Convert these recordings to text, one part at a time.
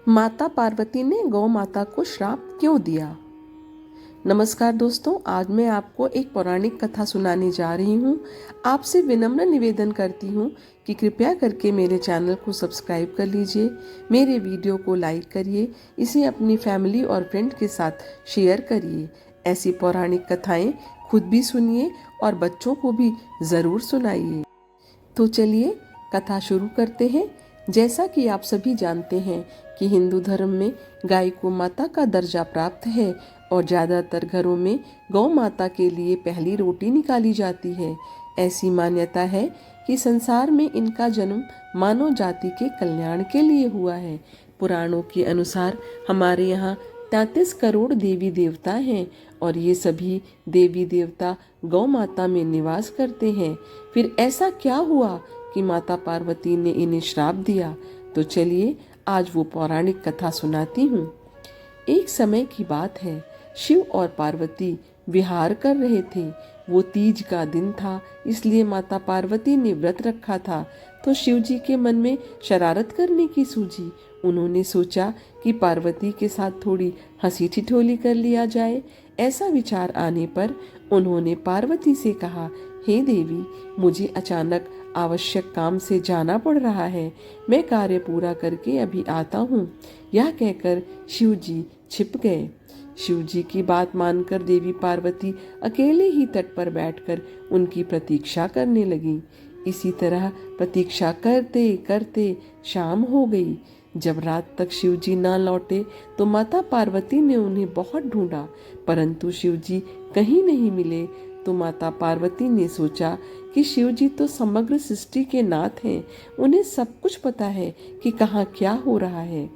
माता पार्वती ने गौ माता को श्राप क्यों दिया। नमस्कार दोस्तों, आज मैं आपको एक पौराणिक कथा सुनाने जा रही हूँ। आपसे विनम्र निवेदन करती हूँ कि कृपया करके मेरे चैनल को सब्सक्राइब कर लीजिए, मेरे वीडियो को लाइक करिए, इसे अपनी फैमिली और फ्रेंड के साथ शेयर करिए। ऐसी पौराणिक कथाएं खुद भी सुनिए और बच्चों को भी ज़रूर सुनाइए। तो चलिए कथा शुरू करते हैं। जैसा कि आप सभी जानते हैं कि हिंदू धर्म में गाय को माता का दर्जा प्राप्त है और ज़्यादातर घरों में गौ माता के लिए पहली रोटी निकाली जाती है। ऐसी मान्यता है कि संसार में इनका जन्म मानव जाति के कल्याण के लिए हुआ है। पुराणों के अनुसार हमारे यहाँ 33 करोड़ देवी देवता हैं और ये सभी देवी देवता गौ माता में निवास करते हैं। फिर ऐसा क्या हुआ कि माता पार्वती ने इन्हें श्राप दिया? तो चलिए आज वो पौराणिक कथा सुनाती हूँ। एक समय की बात है, शिव और पार्वती विहार कर रहे थे। वो तीज का दिन था, इसलिए माता पार्वती ने व्रत रखा था। तो शिव जी के मन में शरारत करने की सूझी। उन्होंने सोचा कि पार्वती के साथ थोड़ी हंसी ठिठोली कर लिया जाए। ऐसा विचार आने पर उन्होंने पार्वती से कहा, हे देवी, मुझे अचानक आवश्यक काम से जाना पड़ रहा है, मैं कार्य पूरा करके अभी आता हूँ। यह कहकर शिव जी छिप गए। शिव जी की बात मानकर देवी पार्वती अकेले ही तट पर बैठकर उनकी प्रतीक्षा करने लगी। इसी तरह प्रतीक्षा करते करते शाम हो गई। जब रात तक शिव जी ना लौटे तो माता पार्वती ने उन्हें बहुत ढूंढा, परंतु शिव जी कहीं नहीं मिले। तो माता पार्वती ने सोचा कि शिव जी तो समग्र सृष्टि के नाथ हैं, उन्हें सब कुछ पता है कि कहाँ क्या हो रहा है।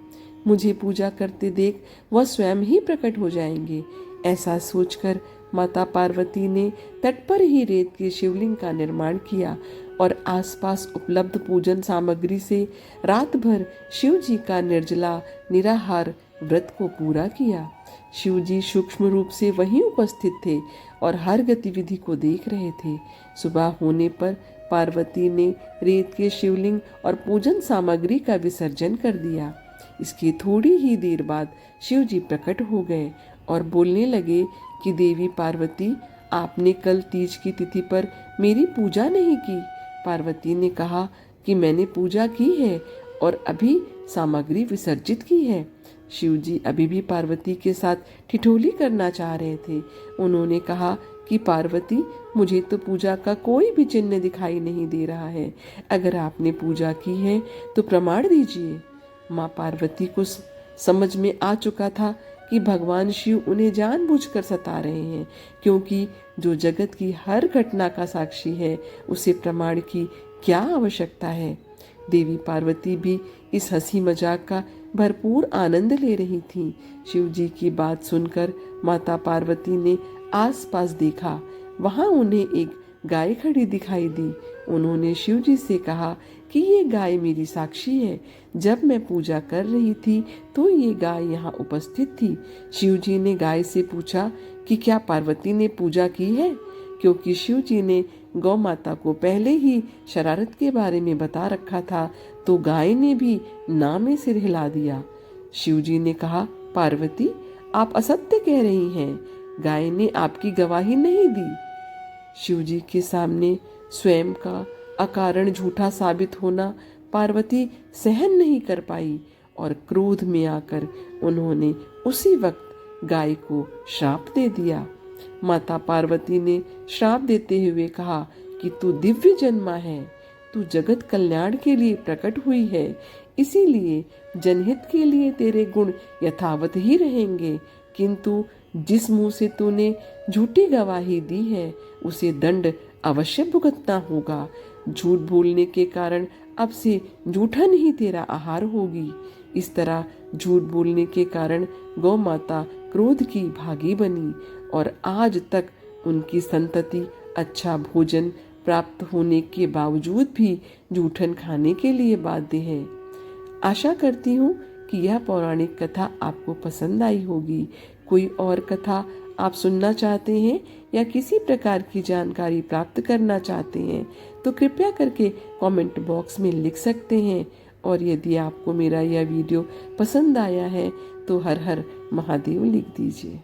मुझे पूजा करते देख वह स्वयं ही प्रकट हो जाएंगे। ऐसा सोचकर माता पार्वती ने तट पर ही रेत के शिवलिंग का निर्माण किया और आसपास उपलब्ध पूजन सामग्री से रात भर शिव जी का निर्जला निराहार व्रत को पूरा किया। शिव जी सूक्ष्म रूप से वहीं उपस्थित थे और हर गतिविधि को देख रहे थे। सुबह होने पर पार्वती ने रेत के शिवलिंग और पूजन सामग्री का विसर्जन कर दिया। इसके थोड़ी ही देर बाद शिव जी प्रकट हो गए और बोलने लगे कि देवी पार्वती, आपने कल तीज की तिथि पर मेरी पूजा नहीं की। पार्वती ने कहा कि मैंने पूजा की है और अभी सामग्री विसर्जित की है। शिव जी अभी भी पार्वती के साथ ठिठोली करना चाह रहे थे। उन्होंने कहा कि पार्वती, मुझे तो पूजा का कोई भी चिन्ह दिखाई नहीं दे रहा है। अगर आपने पूजा की है तो प्रमाण दीजिए। माँ पार्वती को समझ में आ चुका था कि भगवान शिव उन्हें जानबूझकर सता रहे हैं, क्योंकि जो जगत की हर घटना का साक्षी है उसे प्रमाण की क्या आवश्यकता है। देवी पार्वती भी इस हंसी मजाक का भरपूर आनंद ले रही थीं। शिव जी की बात सुनकर माता पार्वती ने आसपास देखा। वहां उन्हें एक गाय खड़ी दिखाई दी। उन्होंने शिव जी से कहा कि ये गाय मेरी साक्षी है। जब मैं पूजा कर रही थी तो ये गाय यहाँ उपस्थित थी। शिव जी ने गाय से पूछा कि क्या पार्वती ने पूजा की है, क्योंकि शिव जी ने गौ माता को पहले ही शरारत के बारे में बता रखा था। तो गाय ने भी ना में सिर हिला दिया। शिव जी ने कहा, पार्वती, आप असत्य कह रही हैं, गाय ने आपकी गवाही नहीं दी। शिव जी के सामने स्वयं का अकारण झूठा साबित होना पार्वती सहन नहीं कर पाई और क्रोध में आकर उन्होंने उसी वक्त गाय को श्राप दे दिया। माता पार्वती ने श्राप देते हुए कहा कि तू दिव्य जन्मा है, तू जगत कल्याण के लिए प्रकट हुई है, इसीलिए जनहित के लिए तेरे गुण यथावत ही रहेंगे, किंतु जिस मुंह से तूने झूठी गवाही दी है उसे दंड अवश्य भुगतना होगा। झूठ बोलने के कारण अब से जूठन ही तेरा आहार होगी। इस तरह झूठ बोलने के कारण गौ माता क्रोध की भागी बनी और आज तक उनकी संतति अच्छा भोजन प्राप्त होने के बावजूद भी जूठन खाने के लिए बाध्य है। आशा करती हूँ कि यह पौराणिक कथा आपको पसंद आई होगी। कोई और कथा आप सुनना चाहते हैं या किसी प्रकार की जानकारी प्राप्त करना चाहते हैं तो कृपया करके कमेंट बॉक्स में लिख सकते हैं और यदि आपको मेरा यह वीडियो पसंद आया है तो हर हर महादेव लिख दीजिए।